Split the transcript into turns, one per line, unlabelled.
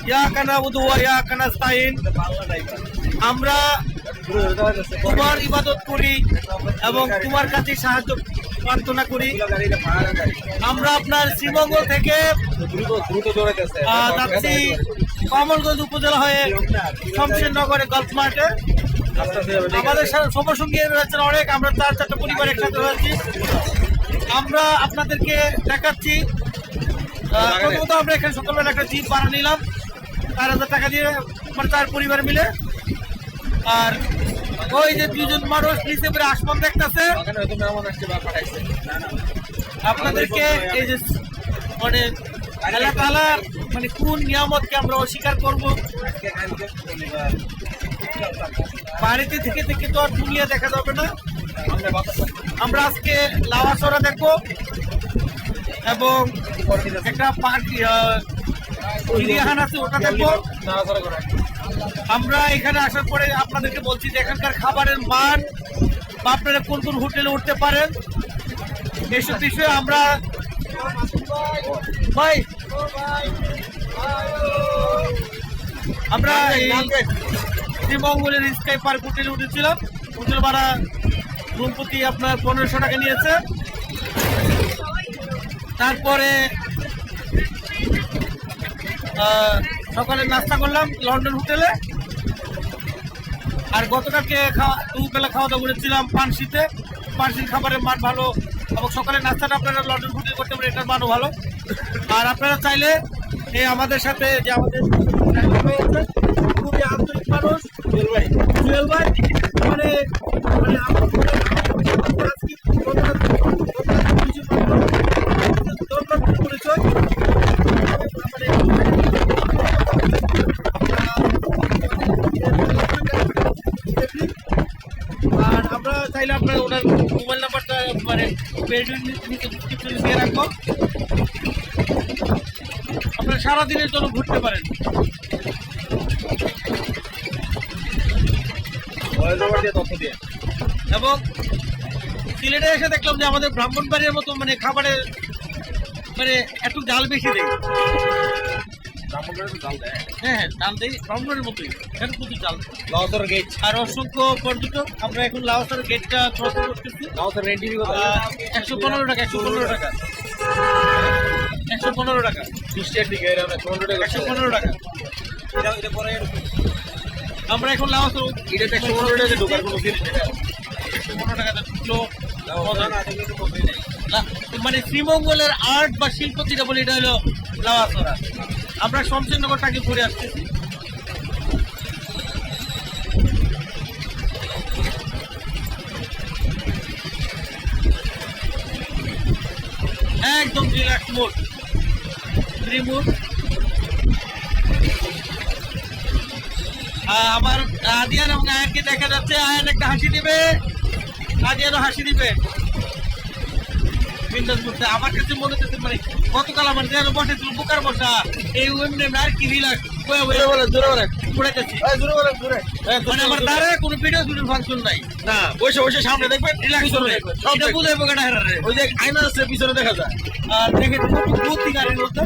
ইয়াকা নাবুদু ওয়া ইয়াকা নাস্তাইন। আমরা তোমার ইবাদত করি এবং তোমার কাছে সাহায্য প্রার্থনা করি। আমরা আপনার শ্রীমঙ্গল থেকে যাচ্ছি কমলগঞ্জ উপজেলা হয়ে শমশেরনগরে গলফ মার্টে। আমাদের সঙ্গে রয়েছেন অনেক, আমরা 4-4টা পরিবার একসাথে হয়েছি। আমরা আপনাদেরকে দেখাচ্ছি। প্রথমত আমরা এখানে সকালবেলা একটা জিপ ভাড়া নিলাম 4,000 টাকা দিয়ে, মানে 4 পরিবার মিলে। আর ওই যে 2জন মানুষ নিচে করে আসমান দেখতেছে আপনাদেরকে। এই যে মানে আল্লাহ তাআলা মানে কোন নিয়ামতকে আমরা অস্বীকার করব? বাড়িতে থেকে থেকে তো আর দুনিয়া দেখা যাবে না। আমরা আজকে লাওয়াছড়া দেখবো এবং একটা চিড়িয়াখানা আছে ওটা দেখবো। আমরা এখানে আসার পরে আপনাদেরকে বলছি যে এখানকার খাবারের মান বা আপনারা কোন কোন হোটেলে উঠতে পারেন এইসব বিষয়ে আমরা এই শ্রীমঙ্গলের স্কাই পার্ক হোটেলে উঠেছিলাম। হোটেল ভাড়া রুম প্রতি আপনার 1500 টাকা নিয়েছে। তারপরে সকালে নাস্তা করলাম লন্ডন হোটেলে। আর গতকালকে দুবেলা খাওয়া দাওয়া করেছিলাম পানসিতে। পানসির খাবারের মান ভালো এবং সকালে নাস্তাটা আপনারা লন্ডন হোটেল করতে পারেন, এটার মানও ভালো। আর আপনারা চাইলে আমাদের সাথে যে আমাদের খুবই আন্তরিক মানুষ জুয়েল ভাই, মানে পরিচয় আর আমরা চাইলে আপনার ওনার মোবাইল নাম্বারটা মানে দিয়ে রাখবো। আপনারা সারাদিনের জন্য ঘুরতে পারেন। এবং সিলেটে এসে দেখলাম যে আমাদের ব্রাহ্মণবাড়ির মতো মানে খাবারের মানে একটু ডাল বেশি দেয়। হ্যাঁ ডাল দেয় ব্রাহ্মণবাড়ির মতোই, এখানে প্রচুর ডাল। লাওয়াছড়া গেট আর অসংখ্য পর্যটক। আমরা এখন লাওয়াছড়া গেটটা ক্রস করতেছি। লাওয়াছড়া রেন্ট 115 টাকা। 115 টাকা 115 টাকা 115 টাকা। আমরা এখন লাওয়াছড়া এটা 115 টাকা ঢোকার কোনো জিনিস নেই। 115 টাকা ঢুকলো মানে শ্রীমঙ্গলের আর্ট বা শিল্প যেটা বলি এটা হলো লাওয়াছড়া। আমরা শমশেরনগরটাকে ঘুরে আসতেছি। একদম রিল্যাক্স মোড, ফ্রি মোড। আমার আদিয়ান এবং আয়ানকে দেখা যাচ্ছে। আয়ান একটা হাসি দিবে, আদিয়ানও হাসি দিবে। আমার কাছে মনে হচ্ছে মানে গতকাল আমার যেন বসেছিল বোকার বসা এই আর কি রিল্যাক্স মানে আমার দ্বারা কোনো ভিডিও শুটিং ফাংশন নাই না। বসে বসে সামনে দেখবেন রিল্যাক্স বুঝে বোকাটা হেরারে ওই যে আয়না আছে পিছনে দেখা যায়। আর দেখেন প্রতি গাড়ির মধ্যে